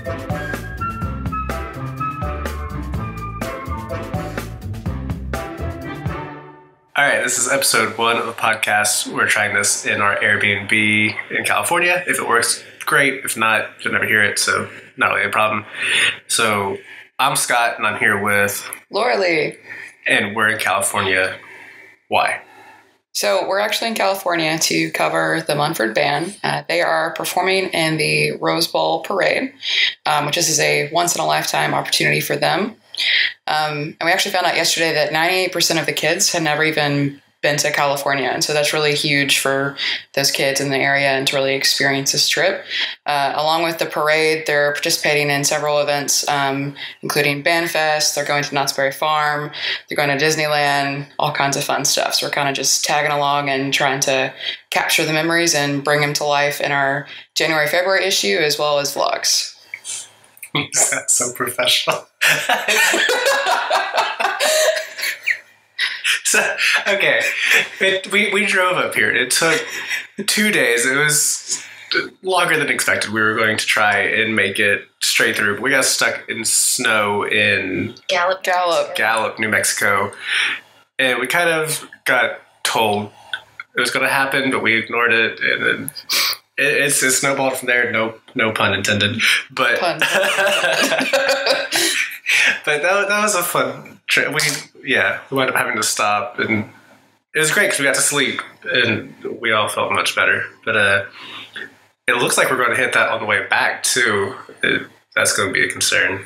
All right, this is episode 1 of the podcast. We're trying this in our Airbnb in California. If it works, great. If not, you'll never hear it, so not really a problem. So I'm Scott, and I'm here with Laura Lee. And we're in California. Why? So we're actually in California to cover the Mumford Band. They are performing in the Rose Bowl Parade, which is a once-in-a-lifetime opportunity for them. And we actually found out yesterday that 98% of the kids had never even been to California. And so that's really huge for those kids in the area and to really experience this trip. Along with the parade, they're participating in several events, including Band Fest. They're going to Knott's Berry Farm. They're going to Disneyland, all kinds of fun stuff. So we're kind of just tagging along and trying to capture the memories and bring them to life in our January, February issue, as well as vlogs. That's so professional. So, okay, we drove up here. It took 2 days. It was longer than expected. We were going to try and make it straight through, but we got stuck in snow in Gallup, New Mexico. And we kind of got told it was going to happen, but we ignored it. And then it snowballed from there. No pun intended. But but that was a fun trip. We wound up having to stop, and it was great because we got to sleep, and we all felt much better. But it looks like we're going to hit that on the way back too. That's going to be a concern.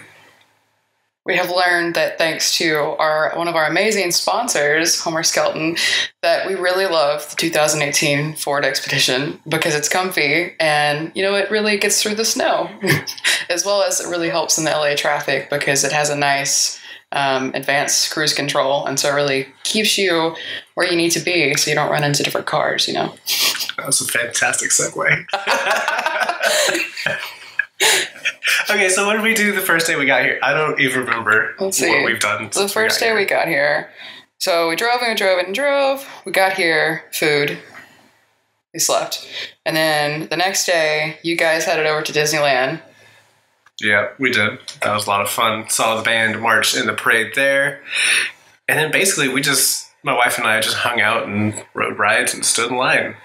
We have learned that thanks to one of our amazing sponsors, Homer Skelton, that we really love the 2018 Ford Expedition because it's comfy and, it really gets through the snow, as well as it really helps in the LA traffic because it has a nice advanced cruise control. And so it really keeps you where you need to be so you don't run into different cars, That was a fantastic segue. Okay, so what did we do the first day we got here? I don't even remember what we've done. The first day we got here. So we drove and drove and drove. We got here, food. We slept. And then the next day, you guys headed over to Disneyland. Yeah, we did. That was a lot of fun. Saw the band march in the parade there. And then basically my wife and I just hung out and rode rides and stood in line.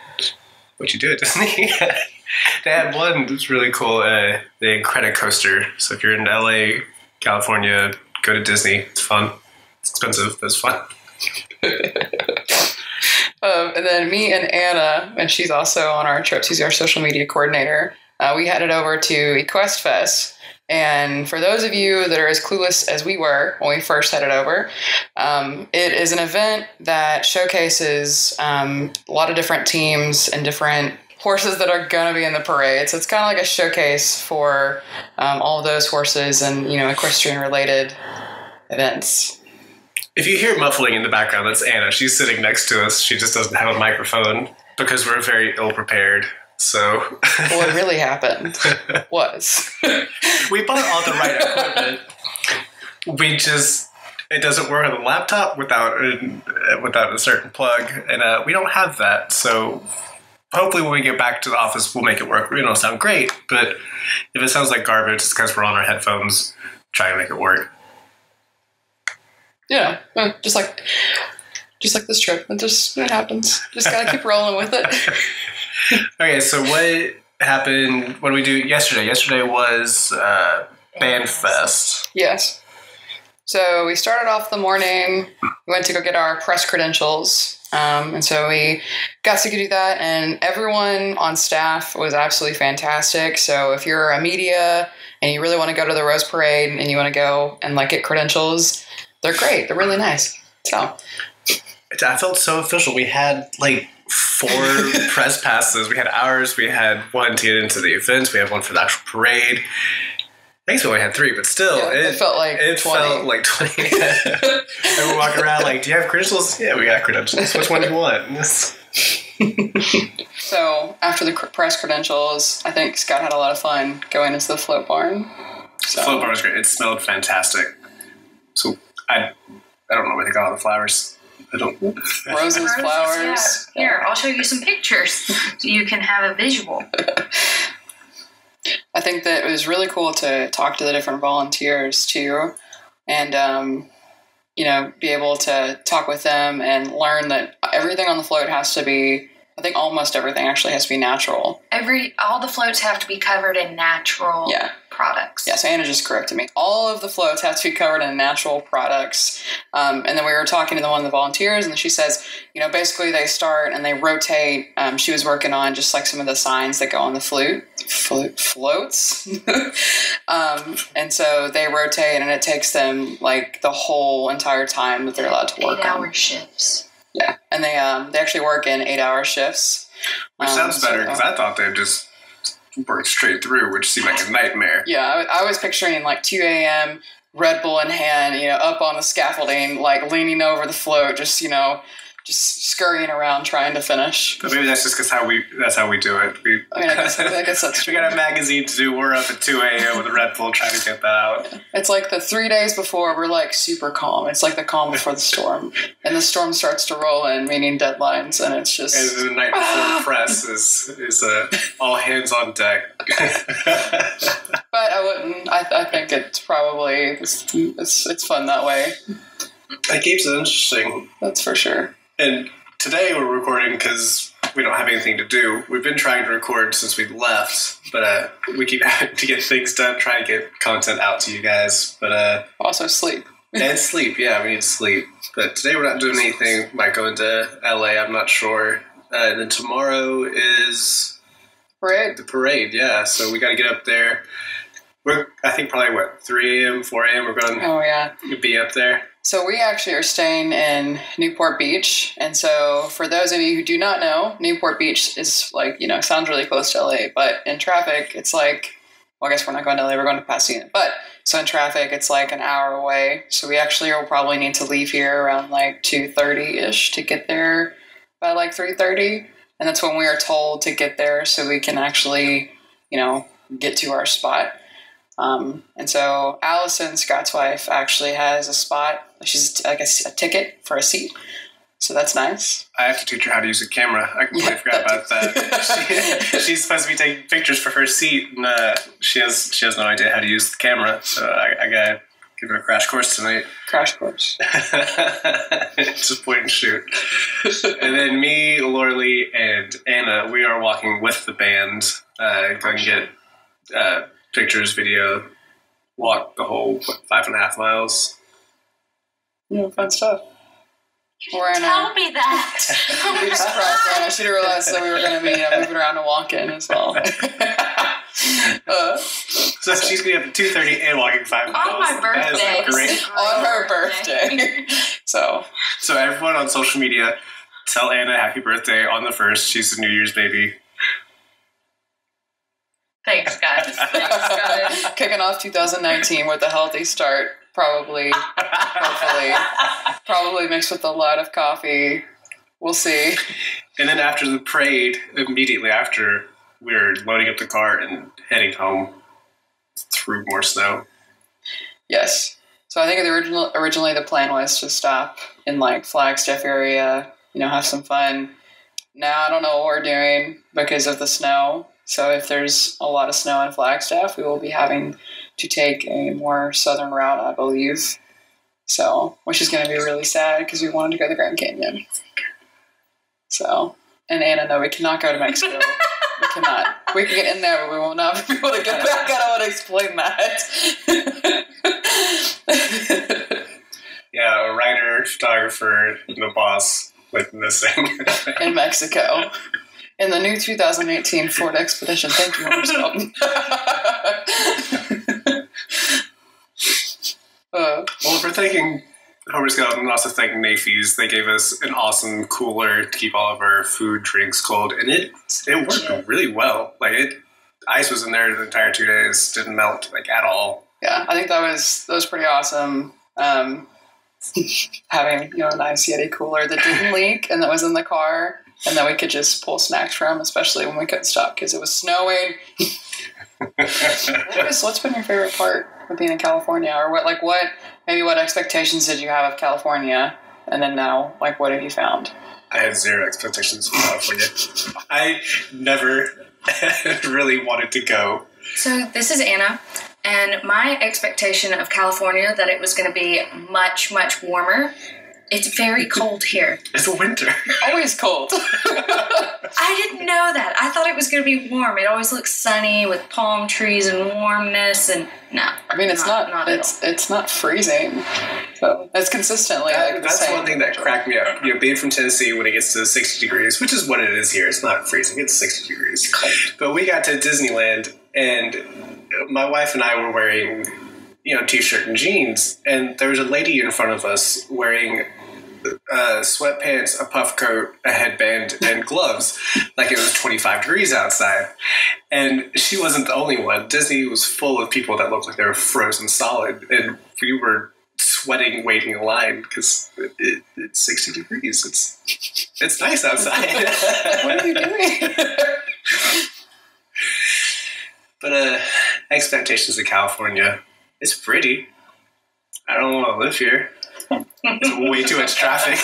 What you do at Disney. They had one that's really cool, the Incredicoaster. So if you're in LA, California, go to Disney. It's fun. It's expensive, but it's fun. And then me and Anna, and she's also on our trip. She's our social media coordinator. We headed over to Equest Fest. And for those of you that are as clueless as we were when we first headed over, it is an event that showcases a lot of different teams and different horses that are going to be in the parade. So it's kind of like a showcase for all of those horses and, equestrian-related events. If you hear muffling in the background, that's Anna. She's sitting next to us. She just doesn't have a microphone because we're very ill-prepared. So what really happened was we bought all the right equipment. It doesn't work on the laptop without a certain plug, and we don't have that. So hopefully when we get back to the office, we'll make it work. It'll sound great, but if it sounds like garbage, it's because we're on our headphones trying to make it work. Yeah, just like this trip. It happens. Just gotta keep rolling with it. Okay, so what happened? What did we do yesterday? Yesterday was Band Fest. Yes. So we started off the morning. We went to go get our press credentials. And so we got to do that, and everyone on staff was absolutely fantastic. So if you're a media and you really want to go to the Rose Parade and you want to go and get credentials, they're great. They're really nice. So I felt so official. We had 4 press passes. We had ours. We had one to get into the events. We had one for the actual parade. I guess we only had 3, but still, it felt like 20. Felt like 20. And we're walking around do you have credentials? Yeah, we got credentials. Which one do you want? So after the press credentials, I think Scott had a lot of fun going into the float barn. The float barn was great. It smelled fantastic. So I don't know where they got all the flowers. I don't. Roses, flowers. Yeah. Here, I'll show you some pictures so you can have a visual. I think that it was really cool to talk to the different volunteers too, and be able to talk with them and learn that everything on the float has to be. I think almost everything actually has to be natural. All the floats have to be covered in natural products. Yeah, so Anna just corrected me. All of the floats have to be covered in natural products. And then we were talking to one of the volunteers, and she says, basically they start and they rotate. She was working on just like some of the signs that go on the floats. And so they rotate, and it takes them like the whole entire time that they're allowed to work 8-hour shifts. Yeah, and they actually work in 8-hour shifts. Which sounds better, because I thought they'd just work straight through, which seemed like a nightmare. Yeah, I was picturing like 2 a.m., Red Bull in hand, up on the scaffolding, like leaning over the float, just scurrying around trying to finish. But maybe that's just because that's how we do it. I guess that's true. We got a magazine to do. We're up at 2 a.m. with a Red Bull trying to get that out. It's like the 3 days before, we're like super calm. It's like the calm before the storm. And the storm starts to roll in, meaning deadlines, and it's just... And the night before press is all hands on deck. But I wouldn't. I think it's probably... It's fun that way. It keeps it interesting. That's for sure. And today we're recording because we don't have anything to do. We've been trying to record since we left, but we keep having to get things done, try to get content out to you guys. But also sleep. And sleep, yeah, we need to sleep. But today we're not doing anything. Might go into LA, I'm not sure. And then tomorrow is the parade, yeah. So we got to get up there. I think probably 3 a.m., 4 a.m. we're going to be up there. So we actually are staying in Newport Beach. And so for those of you who do not know, Newport Beach is like, sounds really close to LA, but in traffic, it's like, well, I guess we're not going to LA, we're going to Pasadena. But so in traffic, it's like an hour away. So we actually will probably need to leave here around like 2:30-ish to get there by like 3:30. And that's when we are told to get there so we can actually, get to our spot. And so Allison, Scott's wife, actually has a spot. She's like a ticket for a seat. So that's nice. I have to teach her how to use a camera. I completely forgot about that. She's supposed to be taking pictures for her seat, and she has no idea how to use the camera. So I gotta give her a crash course tonight. Crash course. It's a point and shoot. And then me, Lorley, and Anna, we are walking with the band. Going to get pictures, video, walk the whole 5.5 miles. Fun stuff. Tell me that. We just surprised Anna. She didn't realize that we were going to be moving around and walking as well. So she's going to be up at 2:30 and walking 5 miles. On my birthday. Great. On her birthday. So everyone on social media, tell Anna happy birthday on the 1st. She's a New Year's baby. Thanks, guys. Kicking off 2019 with a healthy start, probably, hopefully. Probably mixed with a lot of coffee. We'll see. And then after the parade, immediately after, we're loading up the car and heading home through more snow. Yes. So I think originally the plan was to stop in like Flagstaff area, have some fun. Now I don't know what we're doing because of the snow. So if there's a lot of snow in Flagstaff, we will be having to take a more southern route, I believe. So, which is going to be really sad because we wanted to go to the Grand Canyon. So, and Anna, no, we cannot go to Mexico. We cannot. We can get in there, but we will not be able to get back. I don't want to explain that. Yeah, a writer, photographer, and the boss went missing. In Mexico. In the new 2018 Ford Expedition. Thank you, Homer Skelton. Well, if we're thanking Homer Skelton and also thanking Nafis, they gave us an awesome cooler to keep all of our food, drinks cold, and it worked really well. Like ice was in there the entire 2 days, didn't melt like at all. Yeah, I think that was pretty awesome. Having a nice Yeti cooler that didn't leak and that was in the car. And that we could just pull snacks from, especially when we couldn't stop because it was snowing. What's been your favorite part of being in California? Or what expectations did you have of California? And then now, what have you found? I had zero expectations of California. I never really wanted to go. So this is Anna, and my expectation of California that it was going to be much, much warmer. It's very cold here. It's winter. Always cold. I didn't know that. I thought it was going to be warm. It always looks sunny with palm trees and warmness, and no. I mean, it's not it's not freezing. So it's consistently that's the same. one thing that cracked me up. Being from Tennessee, when it gets to 60 degrees, which is what it is here, it's not freezing. It's 60 degrees. But we got to Disneyland, and my wife and I were wearing, t-shirt and jeans, and there was a lady in front of us wearing sweatpants, a puff coat, a headband, and gloves, like it was 25 degrees outside. And she wasn't the only one. Disney was full of people that looked like they were frozen solid, and we were sweating, waiting in line because it's 60 degrees. It's nice outside. What are you doing? But expectations of California, it's pretty. I don't want to live here. There's way too much traffic.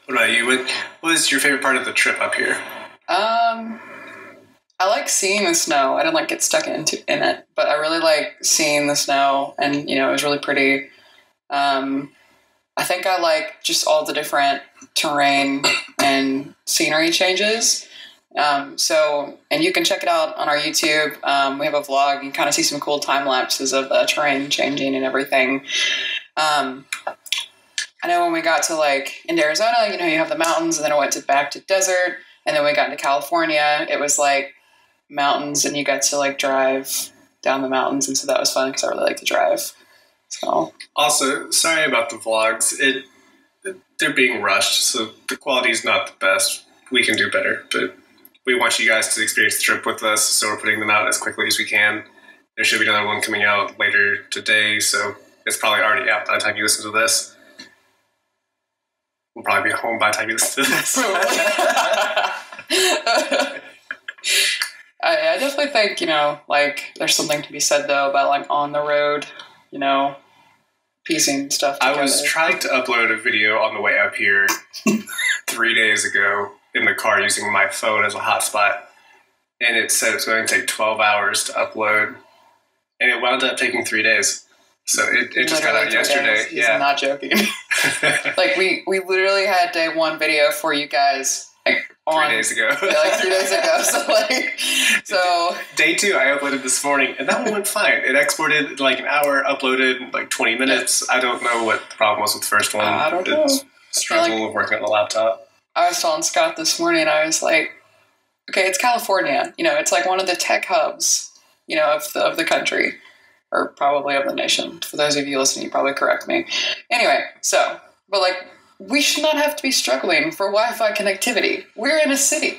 What about you? What was your favorite part of the trip up here? I like seeing the snow. I didn't like get stuck in it, but I really like seeing the snow, and it was really pretty. I think I like just all the different terrain and scenery changes. And you can check it out on our YouTube. We have a vlog. You can kind of see some cool time lapses of the terrain changing and everything. I know when we got to in Arizona, you have the mountains, and then I went back to desert, and then we got into California. It was mountains, and you got to drive down the mountains, and so that was fun because I really like to drive. So also, sorry about the vlogs. They're being rushed, so the quality is not the best. We can do better, but we want you guys to experience the trip with us, so we're putting them out as quickly as we can. There should be another one coming out later today, so it's probably already out by the time you listen to this. We'll probably be home by the time you listen to this. I definitely think, there's something to be said, though, about, on the road, piecing stuff together. I was trying to upload a video on the way up here 3 days ago in the car using my phone as a hotspot, and it said it's going to take 12 hours to upload, and it wound up taking 3 days. So it just got out yesterday. He's not joking. we literally had day one video for you guys 3 days ago. 3 days ago. So day two I uploaded this morning, and that one went fine. It exported an hour, uploaded 20 minutes. I don't know what the problem was with the first one. I don't know. Struggle of working on the laptop. I was telling Scott this morning, I was like, okay, it's California. It's one of the tech hubs, of the country. Or probably of the nation. For those of you listening, you probably correct me. Anyway, but we should not have to be struggling for Wi-Fi connectivity. We're in a city.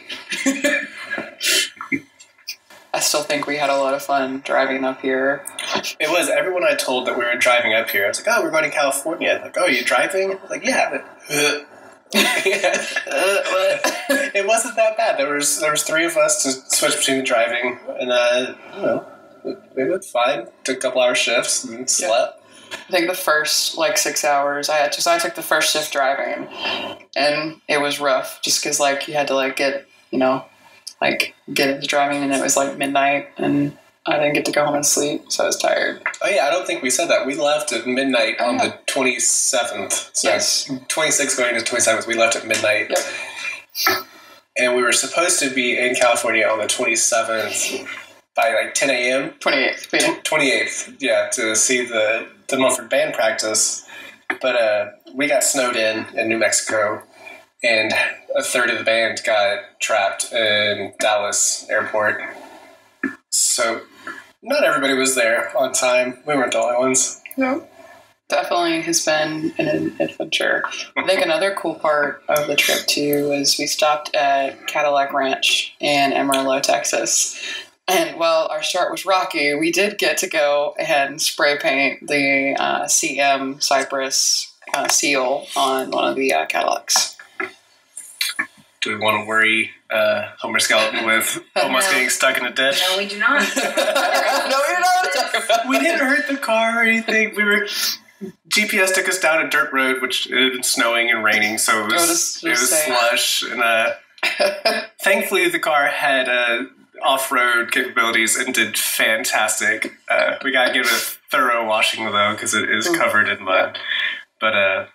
I still think we had a lot of fun driving up here. It was. Everyone I told that we were driving up here, I was like, oh, we're going to California. Like, oh, are you driving? I was like, yeah. But, it wasn't that bad. There was three of us to switch between the driving, and we went fine. Took a couple hour shifts and slept. I think the first 6 hours I took the first shift driving, and it was rough just because you had to get get into driving, and it was midnight, and I didn't get to go home and sleep, so I was tired. Oh yeah, I don't think we said that. We left at midnight on the 27th. So yes. 26th going to 27th. We left at midnight. Yep. And we were supposed to be in California on the 27th. By 10 a.m. 28th. Yeah. 28th, yeah, to see the Mumford Band practice. But we got snowed in New Mexico, and a third of the band got trapped in Dallas airport. So not everybody was there on time. We weren't the only ones. No. Definitely has been an adventure. I think another cool part of the trip, too, was we stopped at Cadillac Ranch in Amarillo, Texas. And while our start was rocky, we did get to go and spray paint the CM Cypress seal on one of the Cadillacs. Do we want to worry Homer Skeleton with almost getting stuck in a ditch? No, we do not. No, we don't know what to talk about. We didn't hurt the car or anything. GPS took us down a dirt road, which it had been snowing and raining, so it was slush. And thankfully, the car had a off-road capabilities and did fantastic. We gotta give it a thorough washing though, because it is covered in mud. But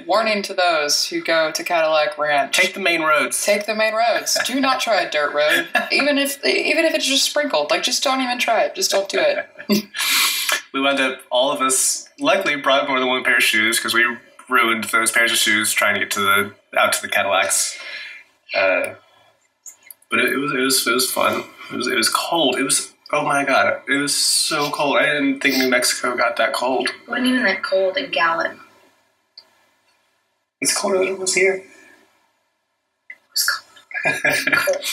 warning to those who go to Cadillac Ranch: take the main roads. Take the main roads. Do not try a dirt road, even if it's just sprinkled. Like, just don't even try it. Just don't do it. We wound up, all of us, luckily brought more than one pair of shoes because we ruined those pairs of shoes trying to get out to the Cadillacs. But it was fun. It was cold. It was, oh my god, it was so cold. I didn't think New Mexico got that cold. It wasn't even that cold in Gallup. It's colder than it was here. It was cold.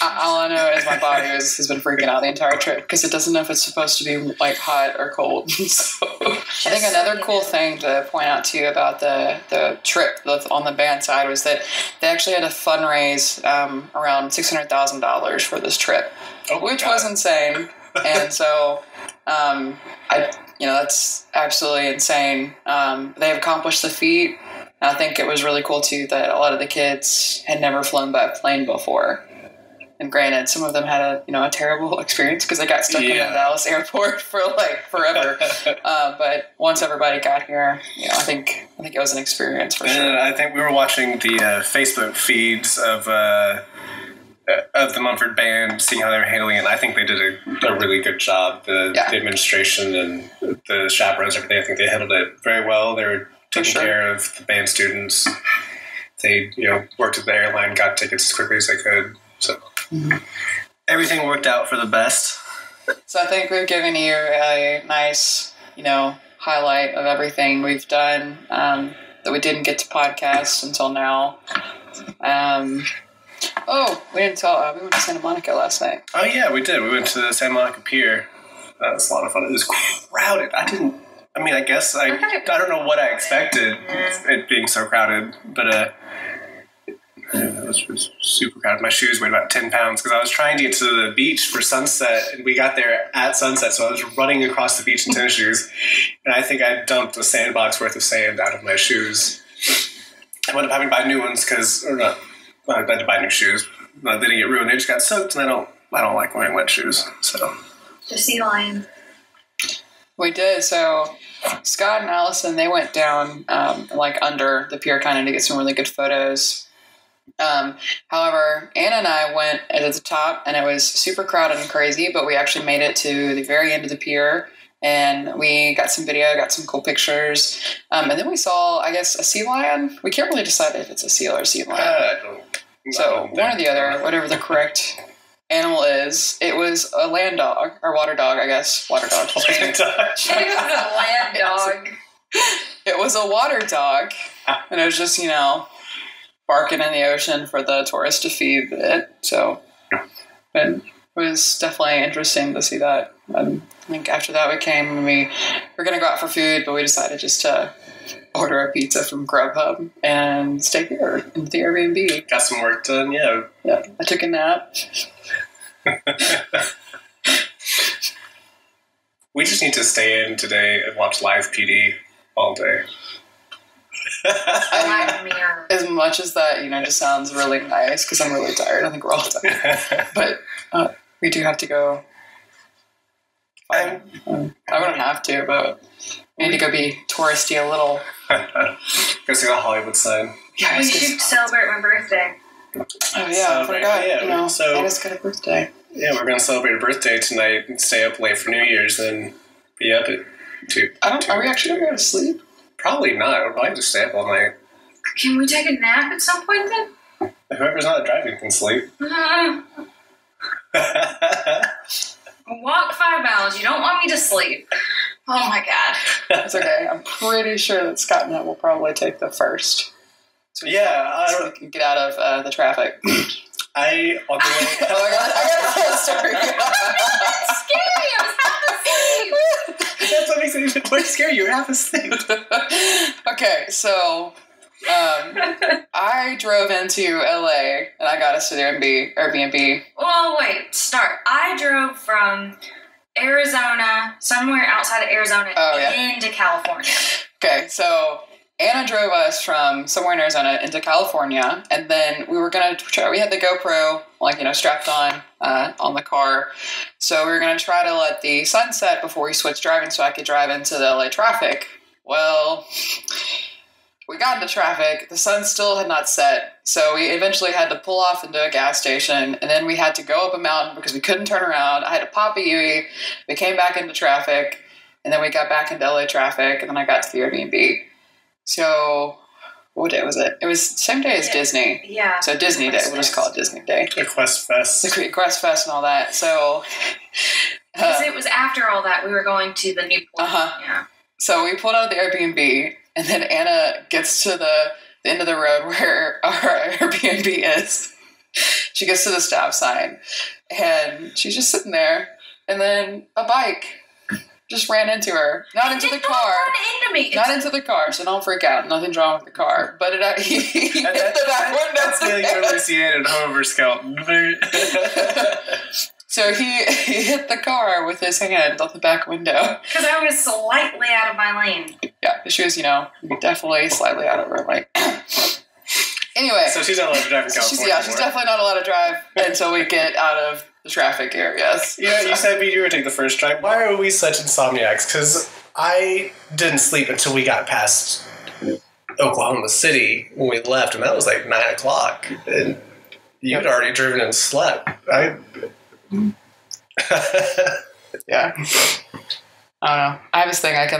All I know is my body has been freaking out the entire trip because it doesn't know if it's supposed to be like hot or cold. So I think another cool thing to point out to you about the trip on the band side was that they actually had to fundraise around $600,000 for this trip, which was insane. And so that's absolutely insane. They accomplished the feat. I think it was really cool, too, that a lot of the kids had never flown by plane before. And granted, some of them had a terrible experience because they got stuck in the Dallas airport for, forever. But once everybody got here, I think it was an experience for sure. I think we were watching the Facebook feeds of the Mumford Band, seeing how they were handling it. And I think they did a really good job. The administration and the chaperones, everything, I think they handled it very well. They were taking care of the band students. They, worked at the airline, got tickets as quickly as they could. So everything worked out for the best. So I think we've given you a nice, highlight of everything we've done that we didn't get to podcast until now. We didn't tell. We went to Santa Monica last night. Oh yeah, we did. We went to the Santa Monica Pier. That was a lot of fun. It was crowded. I guess I don't know what I expected, it being so crowded, but it was super crowded. My shoes weighed about 10 pounds because I was trying to get to the beach for sunset, and we got there at sunset, so I was running across the beach in tennis shoes, and I think I dumped a sandbox worth of sand out of my shoes. I wound up having to buy new ones I had to buy new shoes. They didn't get ruined; they just got soaked, and I don't like wearing wet shoes. So the sea lion. We did. So Scott and Allison, they went down under the pier kind of to get some really good photos. However, Anna and I went at the top, and it was super crowded and crazy, but we actually made it to the very end of the pier, and we got some video, got some cool pictures, and then we saw, I guess, a sea lion. We can't really decide if it's a seal or a sea lion. So one or the other, whatever the correct animal is. It was a land dog, or water dog, I guess. Water dog. It was a land dog. It was a water dog, and it was just, barking in the ocean for the tourists to feed it. So it was definitely interesting to see that. And I think after that we came and we were going to go out for food, but we decided just to order a pizza from Grubhub and stay here in the Airbnb. Got some work done, yeah. Yeah, I took a nap. We just need to stay in today and watch live PD all day. As much as that, just sounds really nice because I'm really tired. I think we're all tired. But we do have to go. I wouldn't have to, but we need to go be touristy a little. Go see the Hollywood sign. Yeah, we should celebrate my birthday. Oh yeah, I forgot. Anna's got a birthday. Yeah, we're going to celebrate a birthday tonight and stay up late for New Year's and be up at 2. Are we actually going to go to sleep? Probably not. I'll probably just stay up all night. Can we take a nap at some point then? Whoever's not driving can sleep. Walk 5 miles. You don't want me to sleep. Oh my god. It's okay. I'm pretty sure that Scott and I will probably take the first. So we can get out of the traffic. On the way. Oh my god, I got a whole story. That's scary. I was half asleep. That's what makes it even more scary. You're half asleep. Okay, so I drove into LA and I got us to the Airbnb. Well, wait, start. I drove from Arizona, somewhere outside of Arizona, into California. Okay, so Anna drove us from somewhere in Arizona into California, and then we were going to try, we had the GoPro, strapped on the car. So we were going to try to let the sun set before we switched driving so I could drive into the LA traffic. Well, we got into traffic. The sun still had not set. So we eventually had to pull off into a gas station, and then we had to go up a mountain because we couldn't turn around. I had to pop a Yui. We came back into traffic, and then we got back into LA traffic, and then I got to the Airbnb. So, what day was it? It was the same day as Disney. Yeah. So Disney Day. We'll just call it Disney Day. The Quest Fest. The Quest Fest and all that. So, because it was after all that, we were going to the Newport. Yeah. So we pulled out of the Airbnb, and then Anna gets to the end of the road where our Airbnb is. She gets to the stop sign, and she's just sitting there, and then a bike just ran into her. Not into the car. Run into me. Not into the car, so don't freak out. Nothing's wrong with the car. But he hit the back window. That's the you see it in Homer Skelton. So he hit the car with his hand on the back window. Because I was slightly out of my lane. Yeah, she was, definitely slightly out of her lane. Anyway. So she's not allowed to drive in California she's definitely not allowed to drive until we get out of the traffic areas. Yeah, you said you were taking the first drive. Why are we such insomniacs? Because I didn't sleep until we got past Oklahoma City when we left, and that was like 9 o'clock. And you'd already driven and slept. Yeah. I don't know. I have this thing I can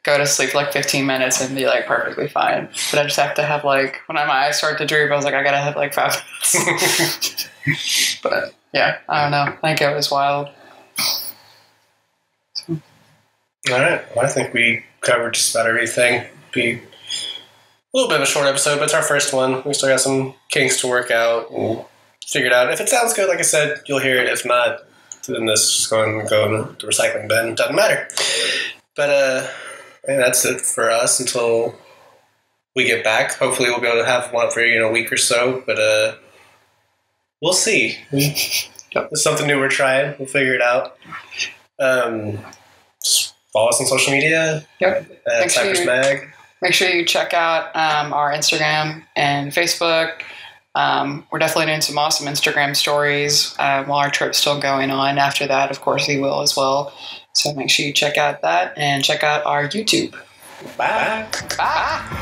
go to sleep for 15 minutes and be perfectly fine. But I just have to have when my eyes start to droop, I was I gotta have 5 minutes. But yeah, I don't know. I think it was wild. All right. Well, I think we covered just about everything. Be a little bit of a short episode, but it's our first one. We still got some kinks to work out and figure it out. If it sounds good, like I said, you'll hear it. If not, then this is just going to go in the recycling bin. Doesn't matter. But that's it for us until we get back. Hopefully we'll be able to have one for a week or so. But we'll see. It's something new we're trying. We'll figure it out. Just follow us on social media. Yep. Cypress Mag. Make sure you check out our Instagram and Facebook. We're definitely doing some awesome Instagram stories while our trip's still going on. After that, of course, we will as well. So make sure you check out that and check out our YouTube. Bye. Bye.